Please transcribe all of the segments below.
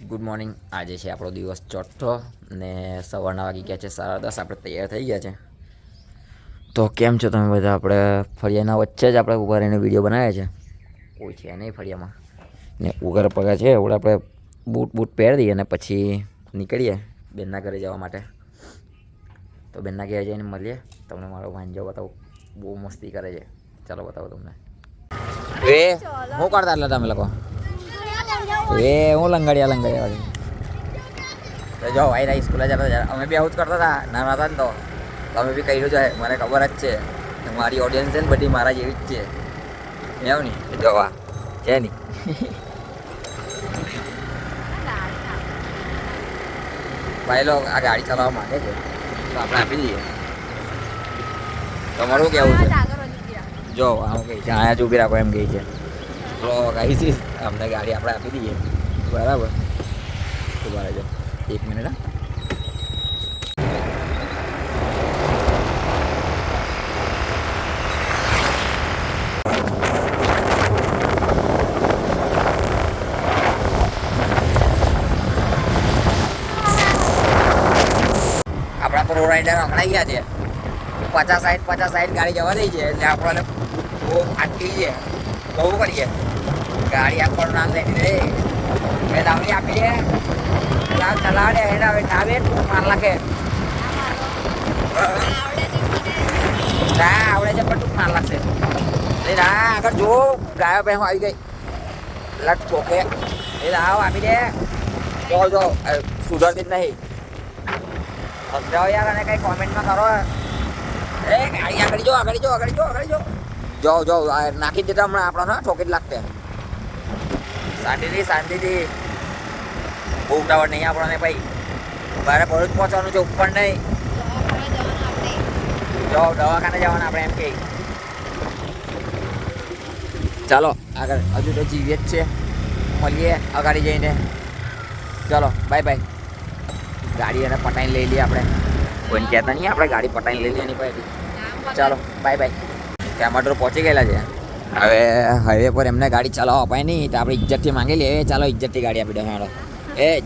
Good morning. આજે છે આપણો દિવસ ચોથો ને સવારના વાગી ગયા છે 10:30. આપણે તૈયાર થઈ ગયા છે. તો કેમ છો તમે બધા? આપણે ફળિયાના વચ્ચે જ આપણે ઉભા રહીને વિડીયો બનાવ્યા છે. કોઈ છે નહીં ફળિયામાં ને ઉગર પગા છે એવું આપણે બૂટ પહેરી દઈએ અને પછી નીકળીએ બેનના ઘરે જવા માટે. તો બેનના ઘરે જઈને મળીએ. તમને મારો ભાંજો બતાવું, બહુ મસ્તી કરે છે. ચાલો બતાવો તમને. એ શું કરતા એટલે તમે લોકો? હું લંગડિયા વાળી તો જો ભાઈ રહી સ્કૂલે જતા હતા. અમે બી આવું જ કરતા હતા નાના હતા ને. તો તમે બી કર્યું છે, મને ખબર જ છે. મારી ઓડિયન્સ છે ને બધી મારા જેવી જ છે. એવું નહીં જોવા છે નહીં. ભાઈ લોકો આ ગાડી ચલાવવા માંગે છે તો આપણે આપી દઈએ. તમારું કેવું છે? જો આમ કહે છે અહીંયા જ ઊભી રાખો એમ કહે છે. તો કહી છે અમને ગાડી આપણે આપી દઈએ. બરાબર. ઉભા રહેજો 1 મિનિટ. આપણા પ્રો રાઇડર અકળાઈ ગયા છે. 50-60 ગાડી જવા દઈ છે એટલે આપણને બહુ આટલી છે. બહુ કરીએ ગાડી આપણું નામ લઈને મેં દાવડી આપી દે ચલાવડે એના ડાવે માર નાખે. ના આવડે છે પણ તું માર લાગશે. ના આગળ જો ગાયો ભેંસો આવી ગઈ લટ ચોકે એ દાવ આપી દે. જો સુધરતી જ નહીં. સમજાવો યાર અને કંઈ કોમેન્ટમાં કરો. એ ગાડી આગળ જો નાખી દેતા હમણાં આપણને ઠોકી જ લાગશે. શાંતિથી બહુ ઉતાવળ નહીં આપણને ભાઈ. મારે ભરૂચ પહોંચવાનું છે, ઉપર નહીં. જો દવાખાને જવાના આપણે એમ કે. ચાલો આગળ હજુ તો જીવીએ જ છે. મળીએ અગાડી જઈને. ચાલો બાય. ગાડી એને પટાઈને લઈ લઈએ આપણે. કોઈને કહેતા નહીં આપણે ગાડી પટાઈને લઈ લઈએ એની પાસેથી. ચાલો બાય. ત્યાં તો પહોંચી ગયેલા છે. હવે હાઈવે પર એમને ગાડી ચલાવવા અપાય નહીં તો આપણે ઇજ્જતથી માંગી લઈએ. ચાલો ઇજ્જતથી ગાડી આપી દે. હાલો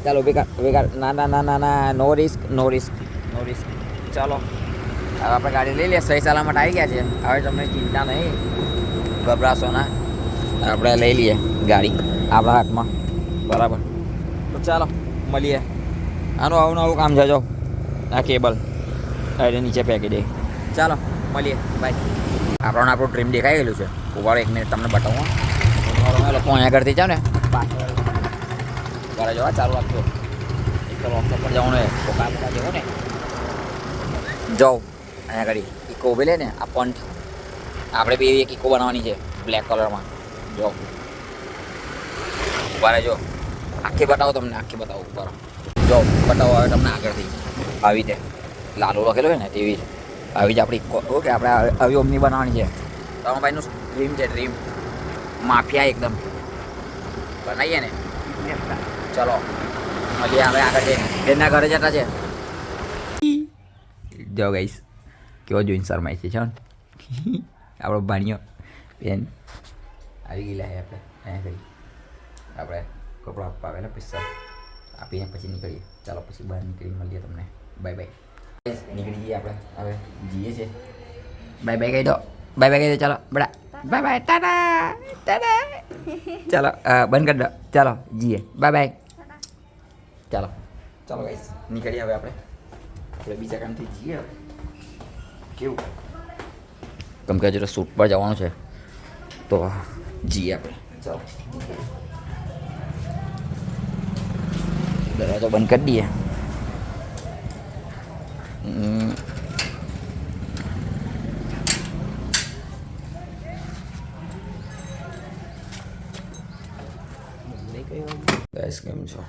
ચાલો ઊભી કર. ના નો રિસ્ક. ચાલો હવે આપણે ગાડી લઈ લઈએ. સહી સલામત આવી ગયા છે. હવે તમને ચિંતા નહીં, ગભરાશો ના. આપણે લઈ લઈએ ગાડી આપણા હાથમાં. બરાબર. તો ચાલો મળીએ. આવું કામ છે. જો આ કેબલ નીચે ફેંકી દે. ચાલો મળીએ બાય. આપણને આપણું ડ્રીમ દેખાઈ ગયેલું છે. ઉભારો 1 મિનિટ તમને બતાવું. લોકો અહીંયા આગળથી જાઓ ને પાછળ જવા ચાલુ રાખજો. એક તો વર્કશોપ પર જવાનું હોય પોકા જેવું ને. જાઓ અહીંયા આગળ ઇકો ઉભી લે ને આ પંટ. આપણે બી એવી એક ઇકો બનાવવાની છે બ્લેક કલરમાં. જો ઉભા રહેજો. આખી બતાવો તમને. ઉભા જો બતાવો હવે તમને આગળથી આવી રીતે લાલો લખેલો હોય ને તેવી આવી જ આપણી ઓકે. આપણે આવી ઓમની બનાવવાની છે. તમારા ભાઈનું ડ્રીમ છે. ડ્રીમ માફિયા એકદમ બનાવીએ ને. ચલો મળીએ હવે આગળ જઈને. બેનના ઘરે જતા છે. જો ગાઈસ કેવો જોઈને શરમાય છે ને આપણો ભાણિયો બેન આવી ગયેલા છે. આપણે અહીંયા કરી આપણે કપડાં આપવા આવેલા પૈસા આપીને પછી નીકળીએ. ચાલો પછી બહાર નીકળી મળીએ તમને. બાય. નીકળી જઈએ આપણે. હવે જઈએ છે. બાય કહી દો. ચાલો બડા બાય. ટાટા. ચાલો બંધ કરી દો. ચાલો જઈએ. બાય. ચાલો ગાઈસ નીકળીએ હવે આપણે બીજા કામથી જઈએ. કેવું કેમ કે હજુ શૂટ પર જવાનું છે તો જઈએ આપણે. ચાલો દરવાજો બંધ કરી દઈએ. ગાઈસ કેમ છો?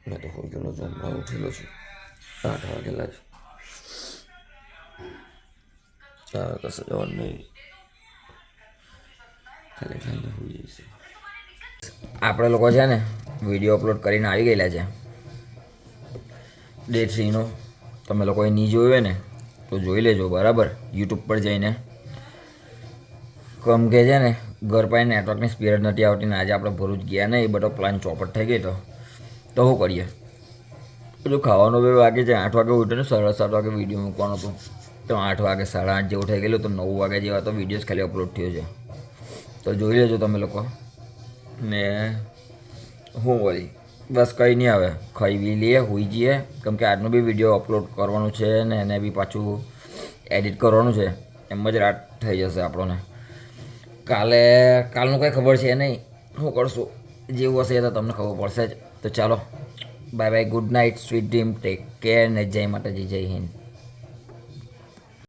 મેં તો હોઈ ગયેલો છું. હમણાં ઉઠેલો છું. 8 વાગેલા છે. ચાલો કશે જવાનું નહીં. ખાલી ખાઈને હોઈ જઈશું. આપણે લોકો છે ને વિડીયો અપલોડ કરીને આવી ગયેલા છે. ડે 3નો તમે લોકોએ નહીં જોયું હોય ને તો જોઈ લેજો. બરાબર. યુટ્યુબ પર જઈને. કેમ કે છે ને ઘર પાસે નેટવર્કની સ્પીડ નથી આવતી ને આજે આપણે ભરૂચ ગયા ને એ બધો પ્લાન ચોપટ થઈ ગયો હતો તો શું કરીએ? જો ખાવાનો બે વાગે છે, 8 વાગે ઉઠે ને 7:30 વાગે વિડીયો મૂકવાનો હતો, તો 8 વાગે 8:30 જેવું થઈ ગયેલું, તો 9 વાગે જેવા તો વિડીયોઝ ખાલી અપલોડ થયો છે. તો જોઈ લેજો તમે લોકો. ને હું વળી બસ કંઈ નહીં, હવે ખાઈ બી લઈએ, હોઈ જઈએ, કેમ કે આજનો બી વિડીયો અપલોડ કરવાનું છે ને એને બી પાછું એડિટ કરવાનું છે. એમ જ રાત થઈ જશે આપણને. કાલનું કંઈ ખબર છે નહીં, શું કરશું, જેવું હશે એ તો તમને ખબર પડશે જ. તો ચાલો, bye bye, good night, sweet dream, take care ને જય માતાજી, જય હિન્દ.